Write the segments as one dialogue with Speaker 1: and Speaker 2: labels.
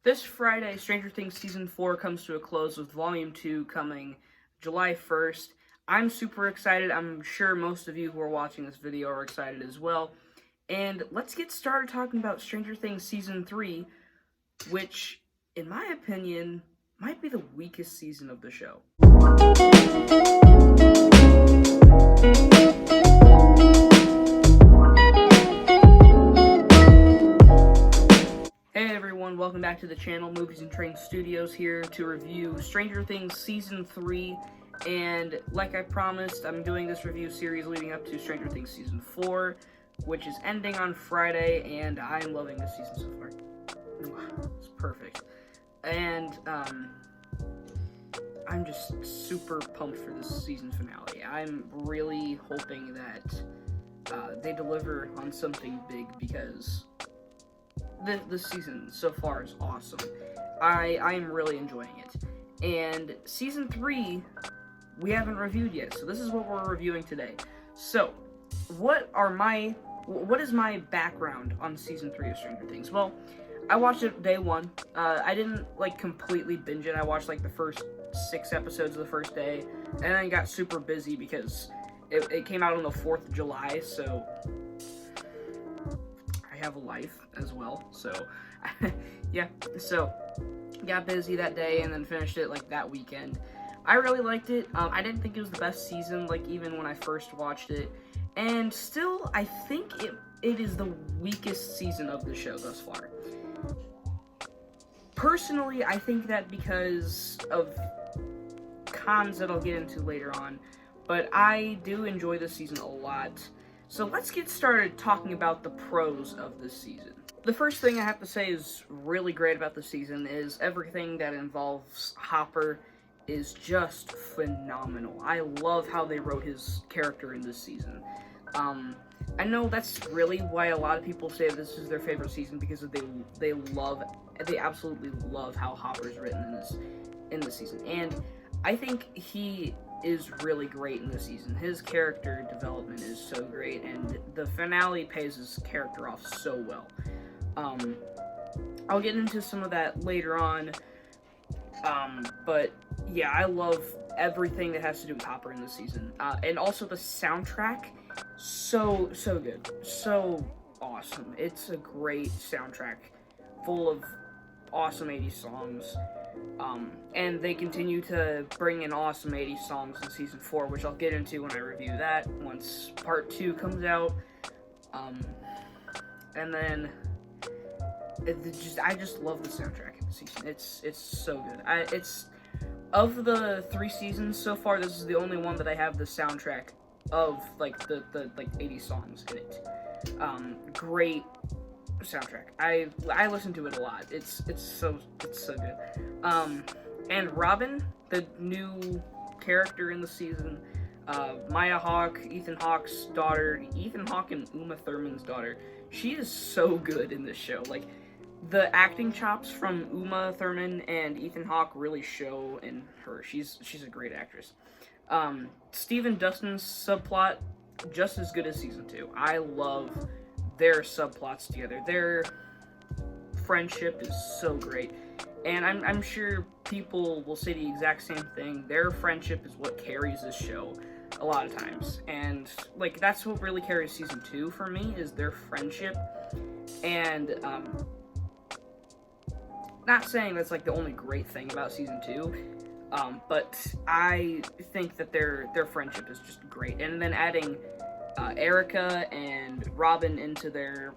Speaker 1: This Friday, Stranger Things Season 4 comes to a close with Volume 2 coming July 1st. I'm super excited. I'm sure most of you who are watching this video are excited as well. And let's get started talking about Stranger Things Season 3, which, in my opinion, might be the weakest season of the show. Hey everyone, welcome back to the channel. Movies and Train Studios here to review Stranger Things Season 3. And like I promised, I'm doing this review series leading up to Stranger Things Season 4, which is ending on Friday, and I'm loving this season so far. It's perfect. And I'm just super pumped for this season finale. I'm really hoping that they deliver on something big, because this season so far is awesome. I am really enjoying it. And Season 3, we haven't reviewed yet, so this is what we're reviewing today. So, what is my background on Season 3 of Stranger Things? Well, I watched it day one. I didn't, completely binge it. I watched, the first 6 episodes the first day, and then I got super busy because it came out on the 4th of July, so have a life as well, so yeah, so got busy that day and then finished it that weekend. I really liked it. I didn't think it was the best season, even when I first watched it, and still I think it is the weakest season of the show thus far. Personally, I think that because of cons that I'll get into later on, but I do enjoy this season a lot. So let's get started talking about the pros of this season. The first thing I have to say is really great about this season is everything that involves Hopper is just phenomenal. I love how they wrote his character in this season. I know that's really why a lot of people say this is their favorite season, because they absolutely love how Hopper's written in this season. And I think he is really great in this season. His character development is so great, and the finale pays his character off so well. I'll get into some of that later on, but yeah, I love everything that has to do with Hopper in this season. And also the soundtrack, so good, so awesome. It's a great soundtrack, full of awesome 80s songs. And they continue to bring in awesome 80s songs in Season 4, which I'll get into when I review that, once Part 2 comes out. And then, I just love the soundtrack in the season. It's so good. Of the 3 seasons so far, this is the only one that I have the soundtrack of, the 80 songs in it. Great soundtrack. I listen to it a lot. It's so good. And Robin, the new character in the season, Maya Hawke, Ethan Hawke's daughter, Ethan Hawke and Uma Thurman's daughter, she is so good in this show. The acting chops from Uma Thurman and Ethan Hawke really show in her. She's a great actress. Steve and Dustin's subplot, just as good as Season 2. I love their subplots together. Their friendship is so great, and I'm sure people will say the exact same thing. Their friendship is what carries this show a lot of times, and that's what really carries Season 2 for me, is their friendship. And not saying that's the only great thing about Season 2, but I think that their friendship is just great. And then adding Erica and Robin into their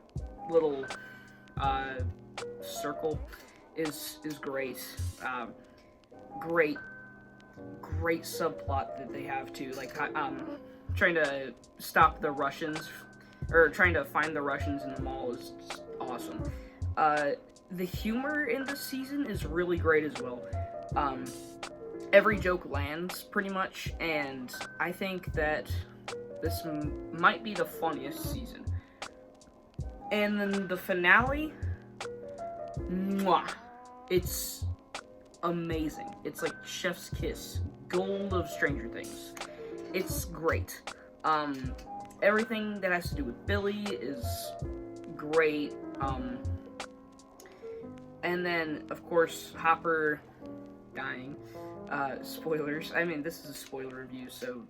Speaker 1: little circle is great. Great subplot that they have too, trying to stop the Russians, or trying to find the Russians in the mall, is just awesome. The humor in this season is really great as well. Every joke lands pretty much, and I think that this might be the funniest season. And then the finale, mwah, it's amazing. It's like chef's kiss, gold of Stranger Things. It's great. Everything that has to do with Billy is great. And then, of course, Hopper dying. Spoilers. I mean, this is a spoiler review, so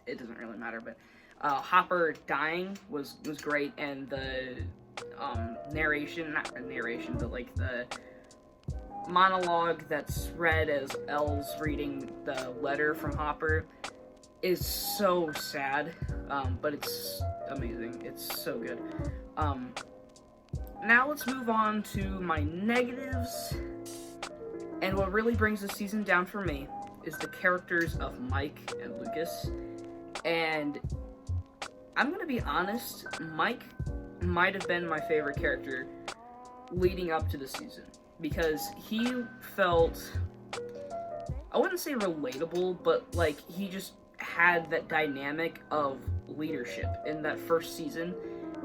Speaker 1: it doesn't really matter. But Hopper dying was great, and the narration, not the narration, but like the monologue that's read as Elle's reading the letter from Hopper is so sad, but it's amazing. It's so good. Now let's move on to my negatives. And what really brings the season down for me is the characters of Mike and Lucas. And I'm gonna be honest, Mike might have been my favorite character leading up to the season. Because he felt, I wouldn't say relatable, but like he just had that dynamic of leadership in that first season.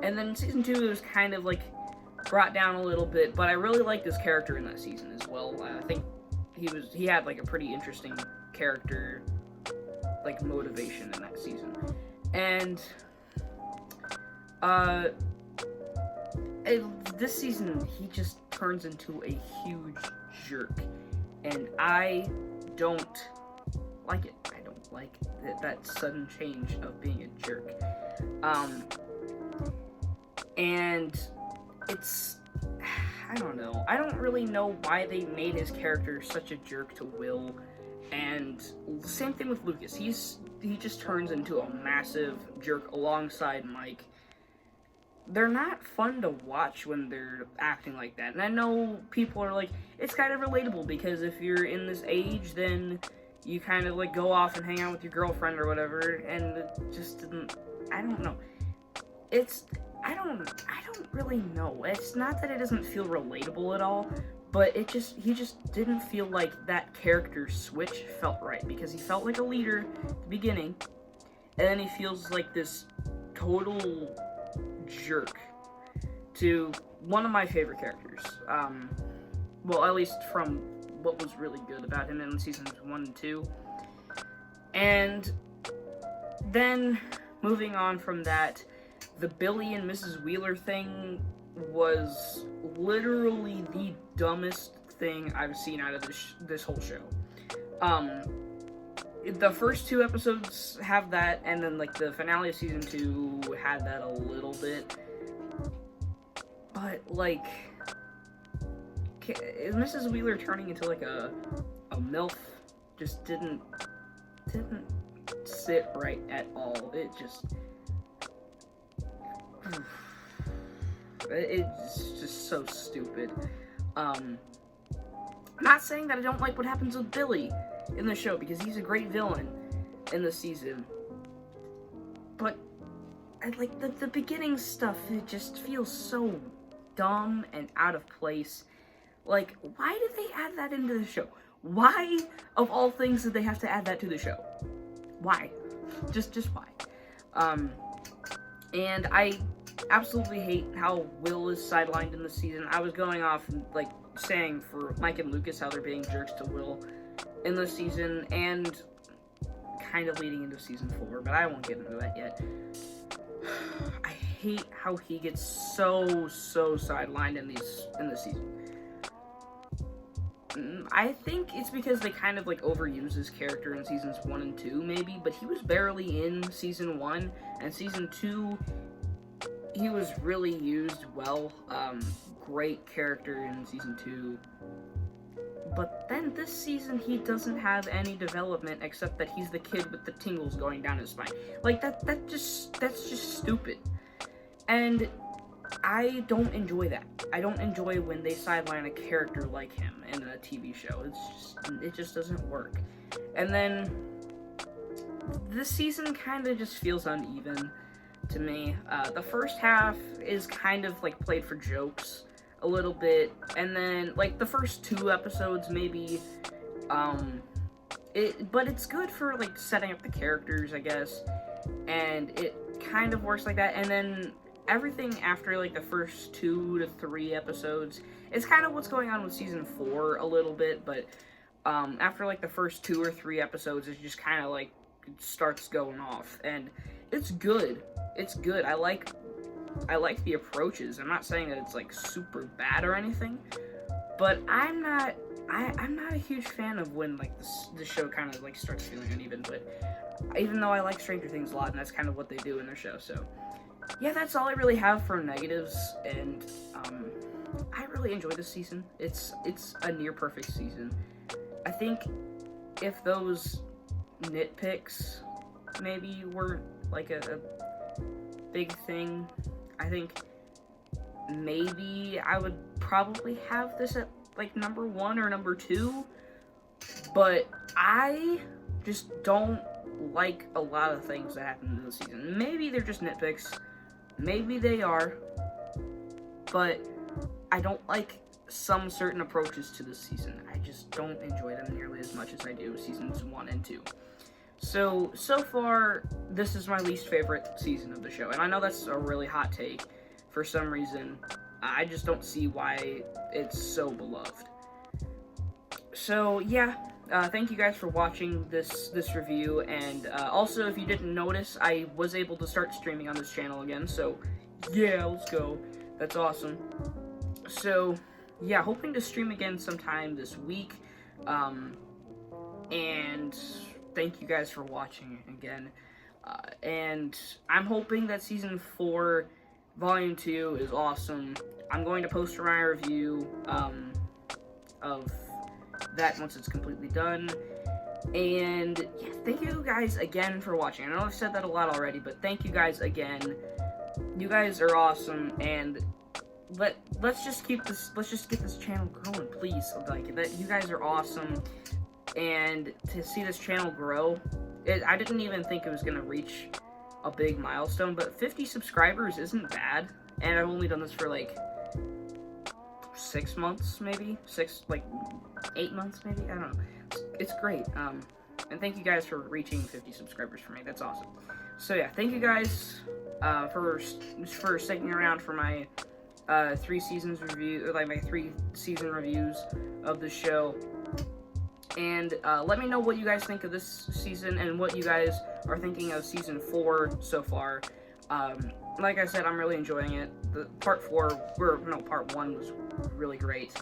Speaker 1: And then in season 2 it was kind of like brought down a little bit, but I really liked his character in that season as well. I think he had like a pretty interesting character like motivation in that season. And this season he just turns into a huge jerk, and I don't like it. I don't like that sudden change of being a jerk. And it's, I don't know. I don't really know why they made his character such a jerk to Will. And same thing with Lucas. He just turns into a massive jerk alongside Mike. They're not fun to watch when they're acting like that. And I know people are like, it's kind of relatable because if you're in this age, then you kind of like go off and hang out with your girlfriend or whatever. And it just didn't, I don't know. I don't really know. It's not that it doesn't feel relatable at all, but he just didn't feel like that character switch felt right, because he felt like a leader at the beginning, and then he feels like this total jerk to one of my favorite characters. Well, at least from what was really good about him in seasons 1 and 2. And then, moving on from that, the Billy and Mrs. Wheeler thing was literally the dumbest thing I've seen out of this whole show. The first 2 episodes have that, and then like the finale of season 2 had that a little bit. But like, Mrs. Wheeler turning into like a MILF just didn't sit right at all. It's just so stupid. Not saying that I don't like what happens with Billy in the show, because he's a great villain in the season. But I like the beginning stuff, it just feels so dumb and out of place. Like, why did they add that into the show? Why, of all things, did they have to add that to the show? Why? Just why? And I absolutely hate how Will is sidelined in the season. I was going off and like saying for Mike and Lucas how they're being jerks to Will in this season, and kind of leading into season 4, but I won't get into that yet. I hate how he gets so sidelined in this season. I think it's because they kind of like overuse his character in seasons 1 and 2 maybe, but he was barely in season 1, and season 2 he was really used well. Great character in season 2. But then this season he doesn't have any development except that he's the kid with the tingles going down his spine. Like that's just stupid. And I don't enjoy that. I don't enjoy when they sideline a character like him in a TV show. It just doesn't work. And then this season kind of just feels uneven to me. The first half is kind of like played for jokes a little bit, and then like the first 2 episodes maybe, but it's good for like setting up the characters, I guess, and it kind of works like that. And then everything after like the first 2 to 3 episodes, it's kind of what's going on with season 4 a little bit, but after like the first 2 or 3 episodes, it just kind of like starts going off, and it's good. It's good. I like the approaches. I'm not saying that it's like super bad or anything, but I'm not a huge fan of when like the show kind of like starts feeling uneven. But even though I like Stranger Things a lot, and that's kind of what they do in their show, so yeah, that's all I really have for negatives. And I really enjoy this season. It's a near perfect season. I think if those nitpicks maybe weren't like a big thing, I think maybe I would probably have this at like number 1 or number 2, but I just don't like a lot of things that happen in the season. Maybe they're just nitpicks, maybe they are, but I don't like some certain approaches to this season. I just don't enjoy them nearly as much as I do seasons 1 and 2. So far, this is my least favorite season of the show, and I know that's a really hot take. For some reason, I just don't see why it's so beloved. So yeah, thank you guys for watching this review, and also, if you didn't notice, I was able to start streaming on this channel again, so yeah, let's go. That's awesome. So yeah, hoping to stream again sometime this week, and thank you guys for watching again, and I'm hoping that Season 4, Volume 2 is awesome. I'm going to post my review of that once it's completely done, and yeah, thank you guys again for watching. I know I've said that a lot already, but thank you guys again. You guys are awesome, and let's just get this channel growing, please. Like, that, you guys are awesome, and to see this channel grow, I didn't even think it was gonna reach a big milestone, but 50 subscribers isn't bad, and I've only done this for like 6 months, maybe 8 months, maybe, I don't know. It's great. And thank you guys for reaching 50 subscribers for me. That's awesome. So yeah, thank you guys for sticking around for my 3 seasons review, or like my 3 season reviews of the show. And let me know what you guys think of this season and what you guys are thinking of Season 4 so far. Like I said, I'm really enjoying it. The Part 1 was really great.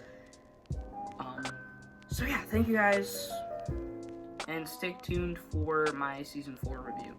Speaker 1: So yeah, thank you guys, and stay tuned for my Season 4 review.